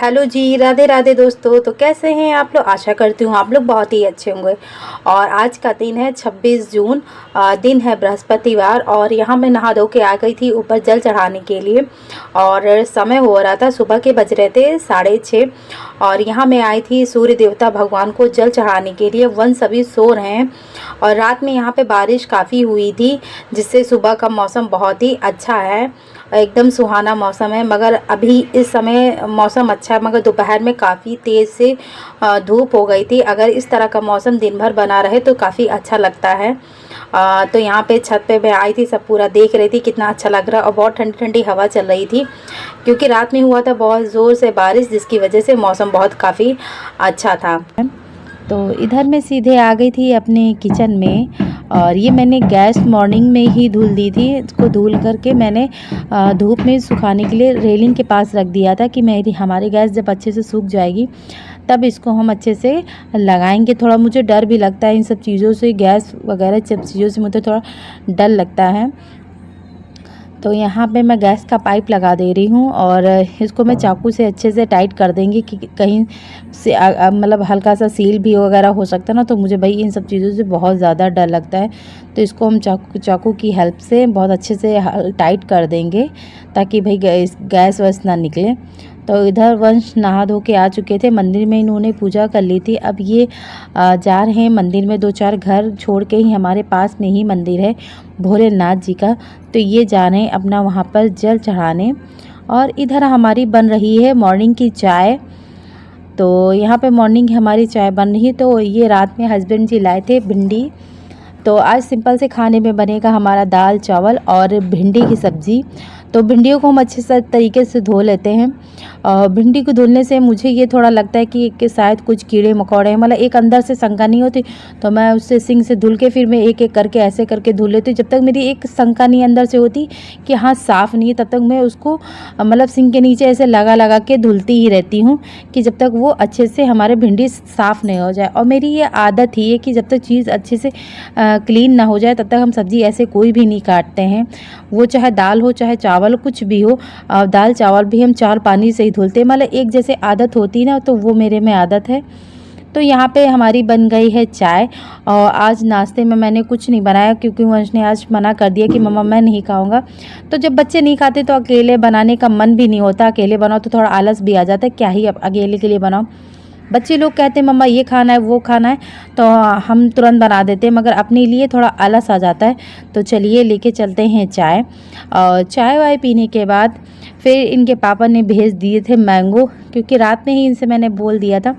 Hello जी, राधे राधे दोस्तों। तो कैसे हैं आप लोग? आशा करती हूँ आप लोग बहुत ही अच्छे होंगे। और आज का दिन है 26 जून। दिन है बृहस्पतिवार। और यहाँ मैं नहा धो के आ गई थी ऊपर जल चढ़ाने के लिए। और समय हो रहा था, सुबह के बज रहे थे 6:30। और यहाँ मैं आई थी सूर्य देवता भगवान को जल चढ़ाने के लिए। वन सभी सो रहे हैं। और रात में यहाँ पे बारिश काफ़ी हुई थी, जिससे सुबह का मौसम बहुत ही अच्छा है, एकदम सुहाना मौसम है। मगर अभी इस समय मौसम अच्छा है, मगर दोपहर में काफ़ी तेज़ से धूप हो गई थी। अगर इस तरह का मौसम दिन भर बना रहे तो काफ़ी अच्छा लगता है। तो यहाँ पे छत पे मैं आई थी, सब पूरा देख रही थी, कितना अच्छा लग रहा है। और बहुत ठंडी ठंडी हवा चल रही थी, क्योंकि रात में हुआ था बहुत ज़ोर से बारिश, जिसकी वजह से मौसम बहुत काफ़ी अच्छा था। तो इधर मैं सीधे आ गई थी अपने किचन में। और ये मैंने गैस मॉर्निंग में ही धुल दी थी। इसको धुल करके मैंने धूप में सुखाने के लिए रेलिंग के पास रख दिया था कि हमारी गैस जब अच्छे से सूख जाएगी तब इसको हम अच्छे से लगाएंगे। थोड़ा मुझे डर भी लगता है इन सब चीज़ों से, गैस वगैरह सब चीज़ों से मुझे थोड़ा डर लगता है। तो यहाँ पे मैं गैस का पाइप लगा दे रही हूँ और इसको मैं चाकू से अच्छे से टाइट कर देंगी कि कहीं से मतलब हल्का सा सील भी वगैरह हो सकता है ना। तो मुझे भाई इन सब चीज़ों से बहुत ज़्यादा डर लगता है। तो इसको हम चाकू की हेल्प से बहुत अच्छे से टाइट कर देंगे, ताकि भाई गैस वैस ना निकले। तो इधर वंश नहा धो के आ चुके थे, मंदिर में इन्होंने पूजा कर ली थी। अब ये जा रहे हैं मंदिर में, 2-4 घर छोड़ के ही हमारे पास में ही मंदिर है भोलेनाथ जी का। तो ये जा रहे हैं अपना वहाँ पर जल चढ़ाने। और इधर हमारी बन रही है मॉर्निंग की चाय। तो यहाँ पे मॉर्निंग हमारी चाय बन रही है। तो ये रात में हस्बैंड जी लाए थे भिंडी। तो आज सिंपल से खाने में बनेगा हमारा दाल चावल और भिंडी की सब्ज़ी। तो भिंडियों को हम अच्छे से तरीके से धो लेते हैं। भिंडी को धुलने से मुझे ये थोड़ा लगता है कि शायद कुछ कीड़े मकोड़े हैं, मतलब एक अंदर से शंका नहीं होती। तो मैं उससे सिंक से धुल के फिर मैं एक एक करके ऐसे करके धुल लेती हूँ। जब तक मेरी एक शंका नहीं अंदर से होती कि हाँ साफ़ नहीं है, तब तक मैं उसको मतलब सिंक के नीचे ऐसे लगा लगा के धुलती ही रहती हूँ, कि जब तक वो अच्छे से हमारे भिंडी साफ़ नहीं हो जाए। और मेरी ये आदत ही है कि जब तक चीज़ अच्छे से क्लीन ना हो जाए तब तक हम सब्ज़ी ऐसे कोई भी नहीं काटते हैं। वो चाहे दाल हो चाहे चावल, कुछ भी हो। दाल चावल भी हम 4 पानी से ही धुलते हैं, मतलब एक जैसे आदत होती है ना, तो वो मेरे में आदत है। तो यहाँ पे हमारी बन गई है चाय। और आज नाश्ते में मैंने कुछ नहीं बनाया, क्योंकि वंश ने आज मना कर दिया कि मम्मा मैं नहीं खाऊंगा। तो जब बच्चे नहीं खाते तो अकेले बनाने का मन भी नहीं होता, अकेले बनाओ तो थोड़ा आलस भी आ जाता है, क्या ही अब अकेले के लिए बनाओ। बच्चे लोग कहते हैं मम्मा ये खाना है वो खाना है, तो हम तुरंत बना देते हैं, मगर अपने लिए थोड़ा आलस आ जाता है। तो चलिए लेके चलते हैं चाय। और चाय वाय पीने के बाद फिर इनके पापा ने भेज दिए थे मैंगो, क्योंकि रात में ही इनसे मैंने बोल दिया था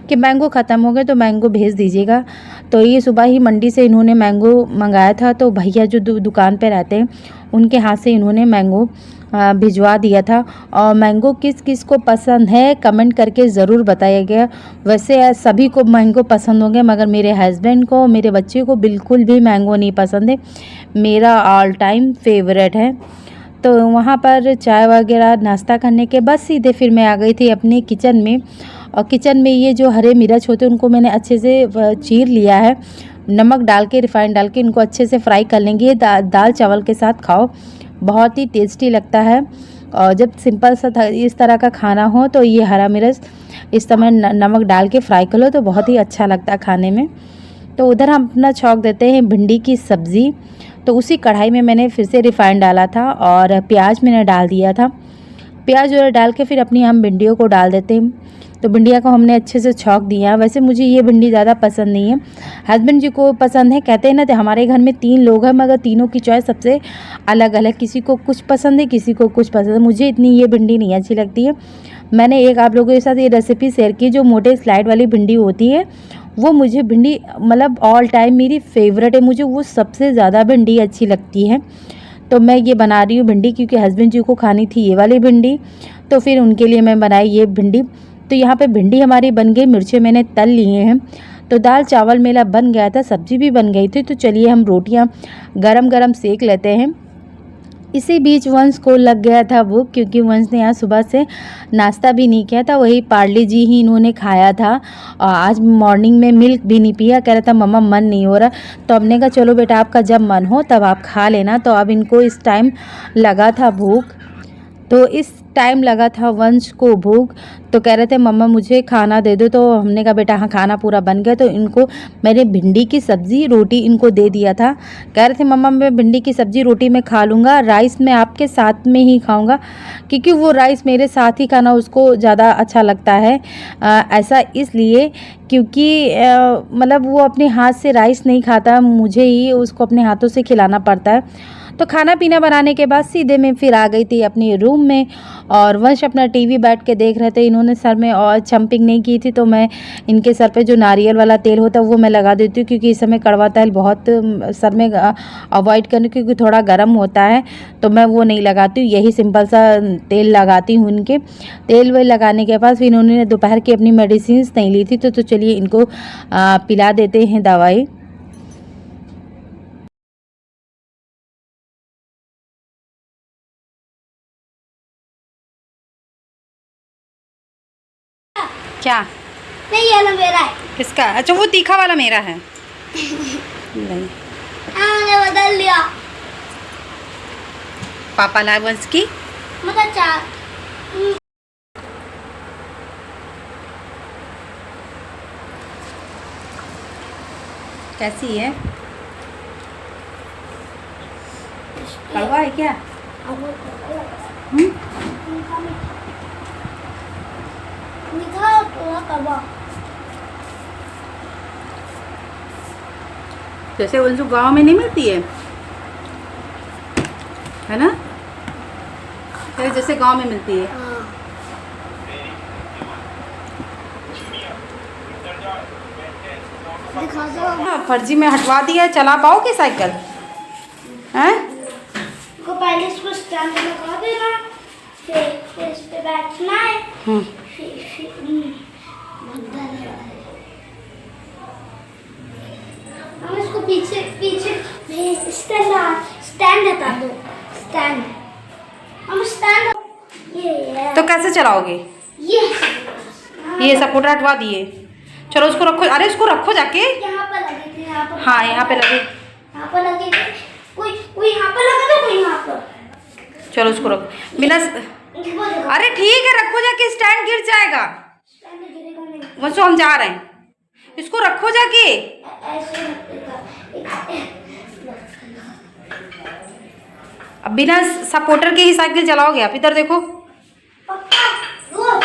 कि मैंगो ख़त्म हो गए तो मैंगो भेज दीजिएगा। तो ये सुबह ही मंडी से इन्होंने मैंगो मंगाया था। तो भैया जो दुकान पे रहते हैं उनके हाथ से इन्होंने मैंगो भिजवा दिया था। और मैंगो किस किस को पसंद है कमेंट करके ज़रूर बताइएगा। वैसे सभी को मैंगो पसंद होंगे, मगर मेरे हस्बैंड को, मेरे बच्चे को बिल्कुल भी मैंगो नहीं पसंद है। मेरा ऑल टाइम फेवरेट है। तो वहाँ पर चाय वगैरह नाश्ता करने के बाद सीधे फिर मैं आ गई थी अपने किचन में। और किचन में ये जो हरे मिर्च होते हैं उनको मैंने अच्छे से चीर लिया है। नमक डाल के, रिफाइंड डाल के इनको अच्छे से फ्राई कर लेंगे। दाल चावल के साथ खाओ, बहुत ही टेस्टी लगता है। और जब सिंपल सा इस तरह का खाना हो तो ये हरा मिर्च इस समय नमक डाल के फ्राई कर लो तो बहुत ही अच्छा लगता है खाने में। तो उधर हम अपना छौंक देते हैं भिंडी की सब्ज़ी। तो उसी कढ़ाई में मैंने फिर से रिफाइंड डाला था और प्याज मैंने डाल दिया था। प्याज और डाल के फिर अपनी हम भिंडियों को डाल देते हैं। तो भिंडिया को हमने अच्छे से छौंक दिया। वैसे मुझे ये भिंडी ज़्यादा पसंद नहीं है, हस्बैंड जी को पसंद है। कहते हैं ना, तो हमारे घर में 3 लोग हैं, मगर तीनों की चॉइस सबसे अलग अलग, किसी को कुछ पसंद है किसी को कुछ पसंद है। मुझे इतनी ये भिंडी नहीं अच्छी लगती है। मैंने एक आप लोगों के साथ ये रेसिपी शेयर की, जो मोटे स्लाइड वाली भिंडी होती है, वो मुझे भिंडी मतलब ऑल टाइम मेरी फेवरेट है। मुझे वो सबसे ज़्यादा भिंडी अच्छी लगती है। तो मैं ये बना रही हूँ भिंडी, क्योंकि हस्बैंड जी को खानी थी ये वाली भिंडी, तो फिर उनके लिए मैं बनाई ये भिंडी। तो यहाँ पे भिंडी हमारी बन गई, मिर्चें मैंने तल लिए हैं। तो दाल चावल मेरा बन गया था, सब्जी भी बन गई थी। तो चलिए हम रोटियाँ गरम गरम सेक लेते हैं। इसी बीच वंश को लग गया था भूख, क्योंकि वंश ने आज सुबह से नाश्ता भी नहीं किया था, वही पार्ले जी ही इन्होंने खाया था। और आज मॉर्निंग में मिल्क भी नहीं पिया, कह रहा था मम्मा मन नहीं हो रहा। तो हमने कहा चलो बेटा आपका जब मन हो तब आप खा लेना। तो अब इनको इस टाइम लगा था भूख। तो इस टाइम लगा था वंश को भूख, तो कह रहे थे मम्मा मुझे खाना दे दो। तो हमने कहा बेटा हाँ खाना पूरा बन गया। तो इनको मैंने भिंडी की सब्ज़ी रोटी इनको दे दिया था। कह रहे थे मम्मा मैं भिंडी की सब्ज़ी रोटी में खा लूँगा, राइस मैं आपके साथ में ही खाऊँगा, क्योंकि वो राइस मेरे साथ ही खाना उसको ज़्यादा अच्छा लगता है। ऐसा इसलिए क्योंकि मतलब वो अपने हाथ से राइस नहीं खाता, मुझे ही उसको अपने हाथों से खिलाना पड़ता है। तो खाना पीना बनाने के बाद सीधे मैं फिर आ गई थी अपने रूम में, और वंश अपना टीवी बैठ के देख रहे थे। इन्होंने सर में और छम्पिंग नहीं की थी, तो मैं इनके सर पे जो नारियल वाला तेल होता है वो मैं लगा देती हूँ, क्योंकि इस समय कड़वा तेल बहुत सर में अवॉइड करने, क्योंकि थोड़ा गर्म होता है, तो मैं वो नहीं लगाती हूँ। यही सिंपल सा तेल लगाती हूँ इनके। तेल वेल लगाने के बाद फिर इन्होंने दोपहर की अपनी मेडिसिन नहीं ली थी, तो चलिए इनको पिला देते हैं दवाई। क्या नहीं, ये वाला मेरा है। किसका? अच्छा वो तीखा वाला मेरा है। नहीं, मैंने बदल लिया। पापा लाए वंश की। मतलब 4। कैसी है? कड़वा है क्या? मीठा और थोड़ा कड़वा। जैसे वंशु गांव में नहीं मिलती है ना? जैसे गांव में मिलती है। दिखा दो। फर्जी में हटवा दिया, चला पाओगे साइकिल? हैं? को पहले इसको स्टैंड में लगा देना, फिर इस पे बैठना है, फिर अंदर है। हम इसको पीछे स्टैंड हटा दो। स्टैंड हम स्टैंड ये तो कैसे चलाओगे? ये सपोर्टर हटवा दिए। चलो उसको रखो। अरे उसको रखो जाके। यहाँ पर लगे थे, यहाँ पर। हाँ यहाँ पे लगे। यहाँ पर लगे थे। कोई यहाँ पर लगा दो, कोई यहाँ पर। चलो उसको रखो बिना। अरे ठीक है रखो जाके, स्टैंड गिर जाएगा। स्टैंड गिरेगा नहीं। वंशु हम जा रहे हैं, इसको रखो जाके। ऐसे रखेगा। अब बिना सपोर्टर के ही साइकिल चलाओगे आप? इधर देखो, पक्का वो।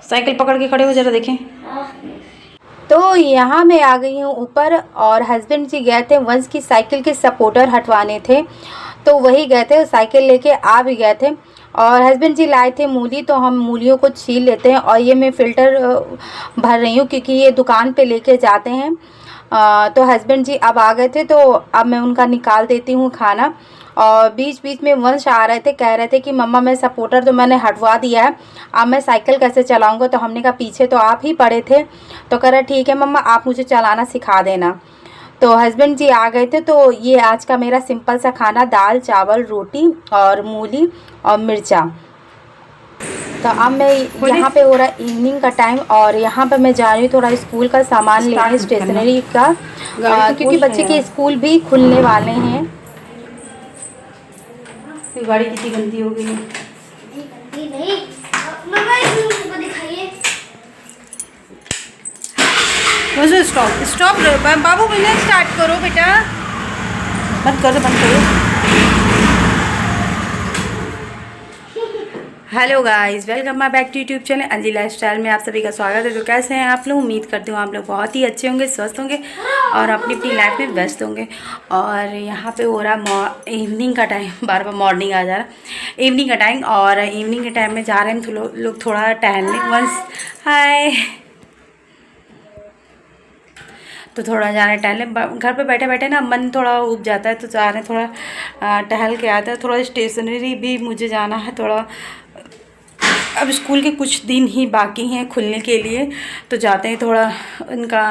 साइकिल पकड़ के खड़े हो, जरा देखें। तो यहाँ मैं आ गई हूँ ऊपर, और हस्बैंड जी गए थे वंश की साइकिल के सपोर्टर हटवाने थे, तो वही गए थे, साइकिल लेके आ भी गए थे। और हस्बैंड जी लाए थे मूली, तो हम मूलियों को छील लेते हैं। और ये मैं फ़िल्टर भर रही हूँ, क्योंकि ये दुकान पे लेके जाते हैं। तो हस्बैंड जी अब आ गए थे, तो अब मैं उनका निकाल देती हूँ खाना। और बीच बीच में वंश आ रहे थे, कह रहे थे कि मम्मा मैं सपोर्टर तो मैंने हटवा दिया है, अब मैं साइकिल कैसे चलाऊंगा? तो हमने कहा पीछे तो आप ही पड़े थे। तो कह रहा ठीक है मम्मा आप मुझे चलाना सिखा देना। तो हस्बैंड जी आ गए थे। तो ये आज का मेरा सिंपल सा खाना, दाल चावल रोटी और मूली और मिर्चा। तो अब मैं यहाँ पे हो रहा है इवनिंग का टाइम, और यहाँ पे मैं जा रही हूँ थोड़ा स्कूल का सामान लेने, स्टेशनरी का, क्योंकि बच्चे के स्कूल भी खुलने वाले हैं। गाड़ी कितनी गंदी हो गई है। नहीं मम्मा इसको दिखाइए। वंशु स्टॉप बाबू, बिना स्टार्ट करो बेटा। बंद करो। Hello guys, welcome my back to YouTube channel Anji lifestyle में आप सभी का स्वागत है। तो कैसे हैं आप लोग? उम्मीद करती हूँ आप लोग बहुत ही अच्छे होंगे, स्वस्थ होंगे और अपनी अपनी लाइफ में व्यस्त होंगे। और यहाँ पे हो रहा इवनिंग का टाइम, बार बार मॉर्निंग आ जा रहा, इवनिंग का टाइम। और इवनिंग के टाइम में जा रहे हैं हम लोग थोड़ा टहलने। वंस हाय। तो थोड़ा जा रहे हैं टहलने, घर पे बैठे बैठे ना मन थोड़ा उब जाता है, तो जा रहे हैं थोड़ा टहल के आता है। थोड़ा स्टेशनरी भी मुझे जाना है थोड़ा, अब स्कूल के कुछ दिन ही बाकी हैं खुलने के लिए, तो जाते हैं थोड़ा उनका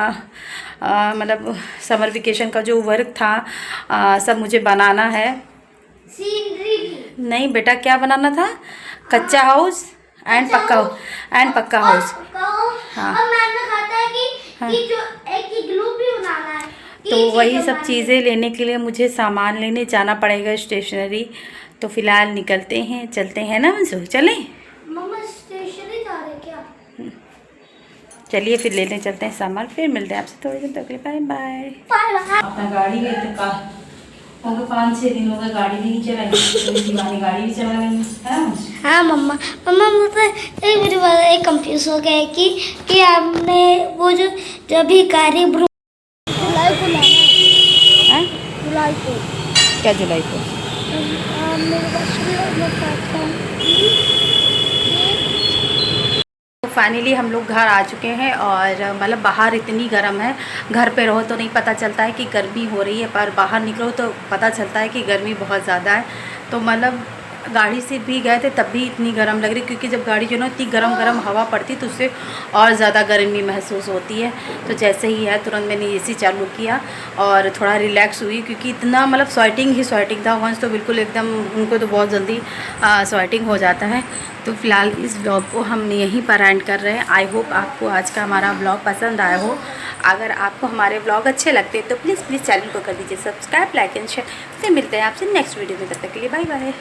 मतलब समर वेकेशन का जो वर्क था सब मुझे बनाना है। सीनरी भी नहीं बेटा, क्या बनाना था? कच्चा हाउस एंड पक्का हाउस। हाँ। और मैंने कहा था कि जो एक इग्लू भी बनाना है। तो वही सब चीज़ें लेने के लिए मुझे सामान लेने जाना पड़ेगा स्टेशनरी। तो फ़िलहाल निकलते हैं, चलते हैं ना वंशु, चलें? चलिए फिर लेने चलते हैं सामान, फिर मिलते हैं आपसे थोड़ी देर तक के लिए। Bye bye. Bye bye. अपना गाड़ी भी तो हो गए 5-6 दिन हो गए, गाड़ी भी नहीं चलाई, दीवानी गाड़ी भी चला रही है। हाँ मम्मा, मुझे एक मेरी बात एक कंफ्यूज हो गया है कि आपने वो जो भिखारी जुलाई को लाना हैं? जुलाई को क्या जुलाई को? मेरे पास फाइनली हम लोग घर आ चुके हैं और मतलब बाहर इतनी गर्म है, घर पे रहो तो नहीं पता चलता है कि गर्मी हो रही है, पर बाहर निकलो तो पता चलता है कि गर्मी बहुत ज़्यादा है। तो मतलब गाड़ी से भी गए थे तब भी इतनी गर्म लग रही, क्योंकि जब गाड़ी जो ना इतनी गर्म हवा पड़ती तो उससे और ज़्यादा गर्मी महसूस होती है। तो जैसे ही है तुरंत मैंने एसी चालू किया और थोड़ा रिलैक्स हुई, क्योंकि इतना मतलब स्वेटिंग था वंश तो बिल्कुल एकदम, उनको तो बहुत जल्दी स्वेटिंग हो जाता है। तो फ़िलहाल इस ब्लॉग को हम यहीं पर एंड कर रहे हैं। आई होप आपको आज का हमारा ब्लॉग पसंद आया हो। अगर आपको हमारे ब्लॉग अच्छे लगते हैं तो प्लीज़ चैनल को कर दीजिए सब्सक्राइब, लाइक एंड शेयर। फिर मिलते हैं आपसे नेक्स्ट वीडियो में, तब तक के लिए बाय बाय।